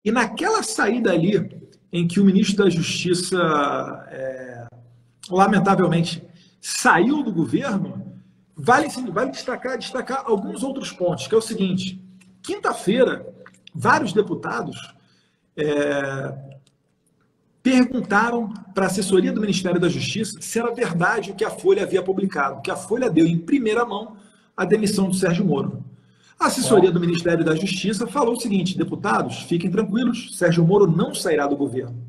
E naquela saída ali, em que o ministro da Justiça, lamentavelmente, saiu do governo, vale destacar alguns outros pontos, que é o seguinte: quinta-feira, vários deputados perguntaram para a assessoria do Ministério da Justiça se era verdade o que a Folha havia publicado, que a Folha deu em primeira mão a demissão do Sérgio Moro. A assessoria do Ministério da Justiça falou o seguinte: deputados, fiquem tranquilos, Sérgio Moro não sairá do governo.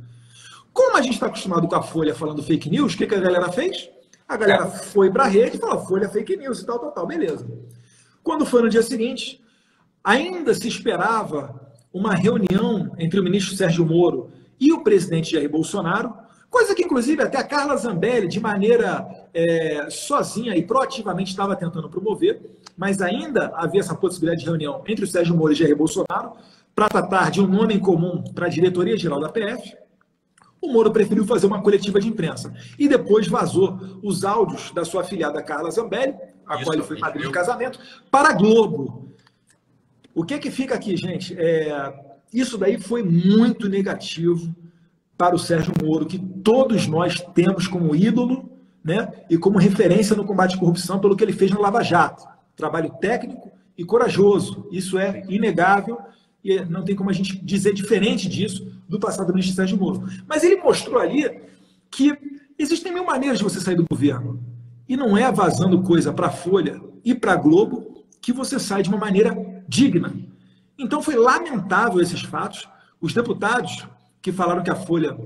Como a gente está acostumado com a Folha falando fake news, o que a galera fez? A galera foi para a rede e falou: Folha fake news e tal, beleza. Quando foi no dia seguinte, ainda se esperava uma reunião entre o ministro Sérgio Moro e o presidente Jair Bolsonaro, coisa que, inclusive, até a Carla Zambelli, de maneira sozinha e proativamente, estava tentando promover, mas ainda havia essa possibilidade de reunião entre o Sérgio Moro e Jair Bolsonaro para tratar de um nome em comum para a diretoria-geral da PF. O Moro preferiu fazer uma coletiva de imprensa e depois vazou os áudios da sua afilhada Carla Zambelli, a qual ele foi padrinho de casamento, para a Globo. O que fica aqui, gente? Isso daí foi muito negativo para o Sérgio Moro, que todos nós temos como ídolo, né, e como referência no combate à corrupção pelo que ele fez no Lava Jato. Trabalho técnico e corajoso. Isso é inegável e não tem como a gente dizer diferente disso do passado do ministro Sérgio Moro. Mas ele mostrou ali que existem mil maneiras de você sair do governo. E não é vazando coisa para a Folha e para a Globo que você sai de uma maneira digna. Então foi lamentável esses fatos. Os deputados que falaram que a Folha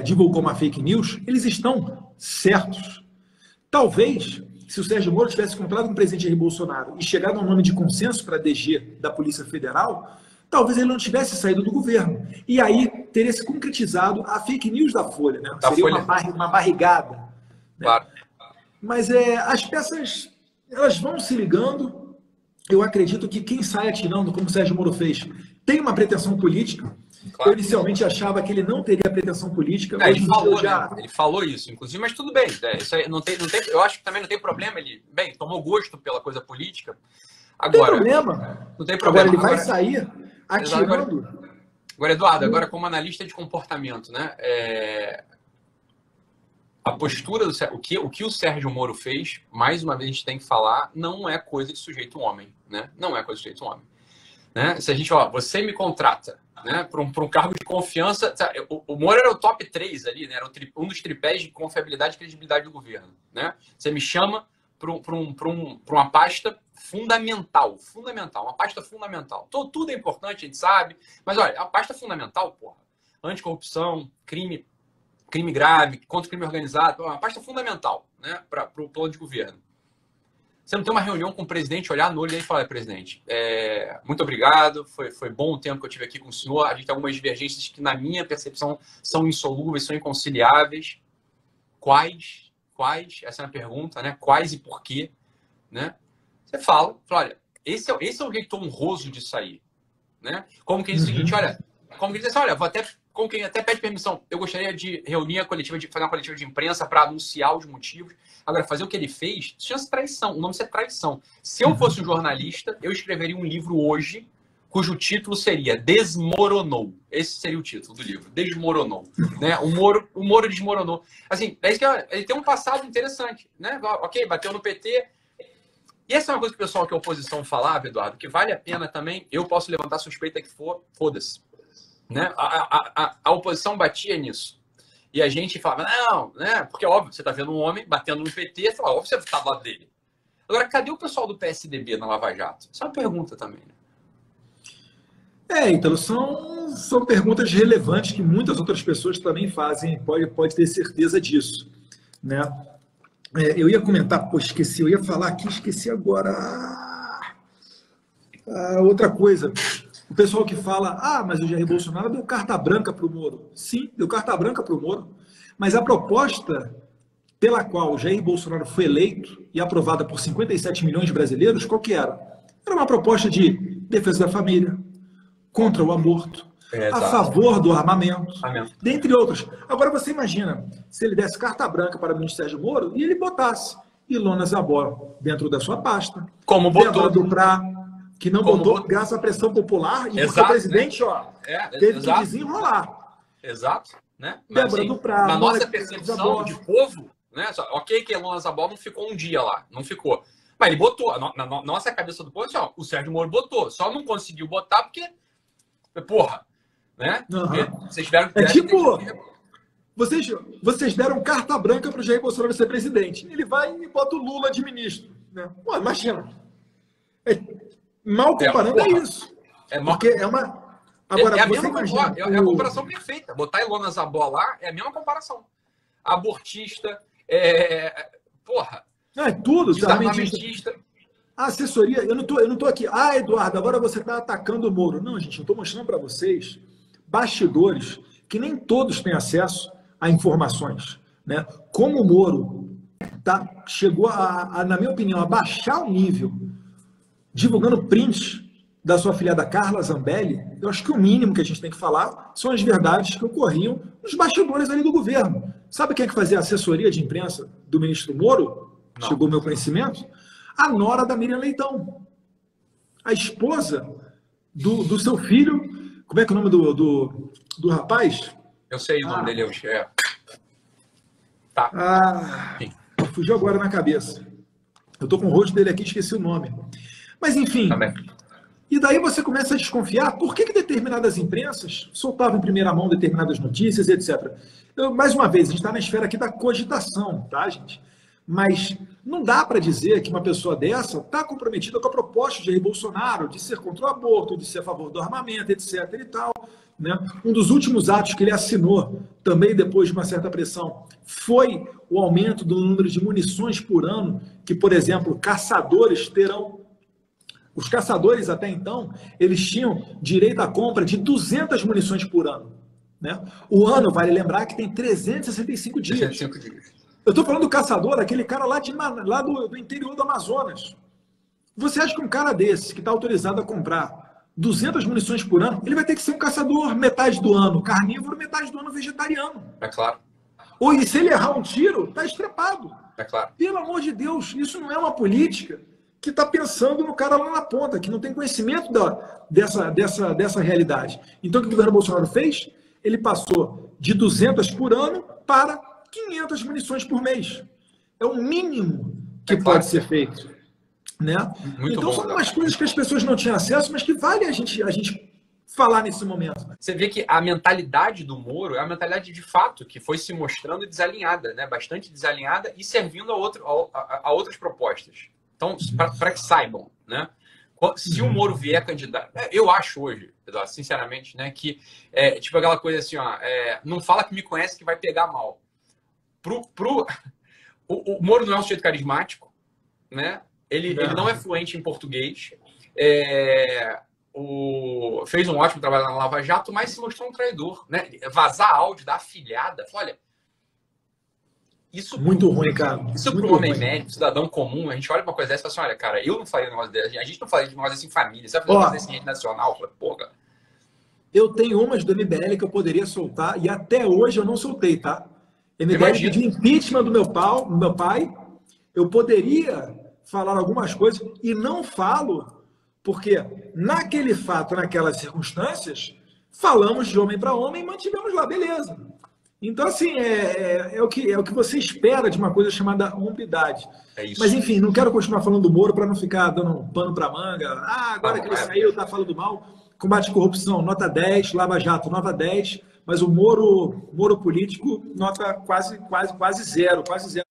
divulgou uma fake news, eles estão certos. Talvez, se o Sérgio Moro tivesse comprado com o presidente Jair Bolsonaro e chegado a um nome de consenso para a DG da Polícia Federal, talvez ele não tivesse saído do governo. E aí teria se concretizado a fake news da Folha, né? Seria uma barrigada. Né? Claro. Mas as peças, elas vão se ligando. Eu acredito que quem sai atirando, como o Sérgio Moro fez, tem uma pretensão política. Claro. Eu inicialmente achava que ele não teria pretensão política. Ele falou, né? Ele falou isso, inclusive, mas tudo bem. Isso aí não tem, eu acho que também não tem problema. Ele, tomou gosto pela coisa política. Agora, não tem problema. Agora ele vai sair atirando. Agora, Eduardo, como analista de comportamento, né? A postura do o que o Sérgio Moro fez, mais uma vez a gente tem que falar, não é coisa de sujeito homem, né? Não é coisa de sujeito homem, né? Se a gente, você me contrata, né, para um cargo de confiança, o Moro era o top 3 ali, né? Era um dos tripés de confiabilidade e credibilidade do governo, né? Você me chama para uma pasta fundamental, uma pasta fundamental. Tudo é importante, a gente sabe, mas olha, a pasta fundamental, anticorrupção, crime grave, contra o crime organizado, uma pasta fundamental, né, para o plano de governo. Você não tem uma reunião com o presidente, olhar no olho e falar: presidente, muito obrigado, foi bom o tempo que eu tive aqui com o senhor, a gente tem algumas divergências que, na minha percepção, são insolúveis, são inconciliáveis. Quais? Essa é a pergunta, né? Quais e por quê? Né? Você fala, olha, esse é o jeito honroso de sair. Né? Como que diz o seguinte, como que diz assim, como quem até pede permissão, eu gostaria de reunir fazer uma coletiva de imprensa para anunciar os motivos. Agora, fazer o que ele fez, chama-se traição. O nome é traição. Se eu fosse um jornalista, eu escreveria um livro hoje, cujo título seria Desmoronou. Esse seria o título do livro, Desmoronou. Né? O Moro desmoronou. Assim, ele tem um passado interessante. Né? Ok, bateu no PT. E essa é uma coisa que o pessoal que é oposição falava, Eduardo, que vale a pena também, eu posso levantar suspeita que foda-se. Né? A oposição batia nisso. E a gente falava, não, né? Porque, óbvio, você está vendo um homem batendo no PT, você fala, óbvio, você está do lado dele. Agora, cadê o pessoal do PSDB na Lava Jato? Isso é uma pergunta também, né? Então, são perguntas relevantes que muitas outras pessoas também fazem, pode ter certeza disso. Né? Eu ia comentar, esqueci, eu ia falar aqui, esqueci agora. Outra coisa. O pessoal que fala, mas o Jair Bolsonaro deu carta branca para o Moro. Sim, deu carta branca para o Moro. Mas a proposta pela qual o Jair Bolsonaro foi eleito e aprovada por 57 milhões de brasileiros, qual que era? Era uma proposta de defesa da família, contra o aborto, a favor do armamento, dentre outros. Agora você imagina, se ele desse carta branca para o ministro Sérgio Moro e ele botasse Ilona Zabor dentro da sua pasta, como botou do Prá, que não botou graças à pressão popular e porque o presidente, teve que desenrolar. Exato, né? Mas, assim, na nossa percepção de povo, né? Ok que Elon Zabal não ficou um dia lá, não ficou. Mas ele botou, na nossa cabeça do povo, assim, ó, o Sérgio Moro botou, só não conseguiu botar porque, porra, né? Porque vocês tiveram vocês deram carta branca para o Jair Bolsonaro ser presidente. Ele vai e bota o Lula de ministro. Né? Pô, imagina. Mal comparando, é isso. Porque é uma... Agora, é a comparação perfeita. Botar Ilona Zabó lá é a mesma comparação. Abortista, porra. É tudo. Desarmamentista. A assessoria, eu não tô aqui. Ah, Eduardo, agora você está atacando o Moro. Não, gente, eu estou mostrando para vocês bastidores que nem todos têm acesso a informações. Né? Como o Moro chegou, na minha opinião, a baixar o nível, divulgando prints da sua afilhada Carla Zambelli, eu acho que o mínimo que a gente tem que falar são as verdades que ocorriam nos bastidores ali do governo. Sabe quem é que fazia a assessoria de imprensa do ministro Moro? Não. Chegou ao meu conhecimento? A nora da Miriam Leitão. A esposa do seu filho. Como é que é o nome do rapaz? Eu sei o nome dele, Tá. Fugiu agora na cabeça. Eu tô com o rosto dele aqui, esqueci o nome. Mas, enfim. Também. E daí você começa a desconfiar por que determinadas imprensas soltavam em primeira mão determinadas notícias, etc. Mais uma vez, a gente está na esfera aqui da cogitação, tá, gente? Mas não dá para dizer que uma pessoa dessa está comprometida com a proposta de Jair Bolsonaro de ser contra o aborto, de ser a favor do armamento, etc. e tal. Né? Um dos últimos atos que ele assinou, também depois de uma certa pressão, foi o aumento do número de munições por ano, que, por exemplo, caçadores terão. Os caçadores, até então, eles tinham direito à compra de 200 munições por ano. Né? O ano, vale lembrar, que tem 365 dias. 365 dias. Eu estou falando do caçador, aquele cara lá do interior do Amazonas. Você acha que um cara desse, que está autorizado a comprar 200 munições por ano, ele vai ter que ser um caçador metade do ano carnívoro, metade do ano vegetariano? É claro. Ou e se ele errar um tiro, está estrepado. É claro. Pelo amor de Deus, isso não é uma política que está pensando no cara lá na ponta, que não tem conhecimento dessa realidade. Então, o que o governo Bolsonaro fez? Ele passou de 200 por ano para 500 munições por mês. É o mínimo que pode ser feito. Né? Então, são umas coisas que as pessoas não tinham acesso, mas que vale a gente falar nesse momento. Você vê que a mentalidade do Moro é uma mentalidade de fato que foi se mostrando desalinhada, né? Bastante desalinhada e servindo a outras propostas. Então, para que saibam, né? Se o Moro vier candidato, eu acho hoje, sinceramente, né, que tipo aquela coisa assim, não fala que me conhece que vai pegar mal. O Moro não é um sujeito carismático, né? Ele não é fluente em português, fez um ótimo trabalho na Lava Jato, mas se mostrou um traidor, né? Vazar áudio da afilhada, olha. Isso muito ruim, cara. Isso para um homem médio, cidadão comum, a gente olha para uma coisa dessa e fala assim, olha, cara, eu não faria um negócio desse, a gente não faria um negócio desse em família, você vai fazer um negócio desse em rede nacional? Fala, pô, cara. Eu tenho umas do MBL que eu poderia soltar e até hoje eu não soltei, tá? MBL pediu impeachment do meu pai, eu poderia falar algumas coisas e não falo, porque naquele fato, naquelas circunstâncias, falamos de homem para homem e mantivemos lá, beleza. Então, assim, é o que você espera de uma coisa chamada hombridade. É isso. Mas, enfim, não quero continuar falando do Moro para não ficar dando pano para manga. Agora que ele saiu, tá falando mal. Combate à corrupção, nota 10. Lava Jato, nota 10. Mas o Moro político, nota quase zero, quase zero.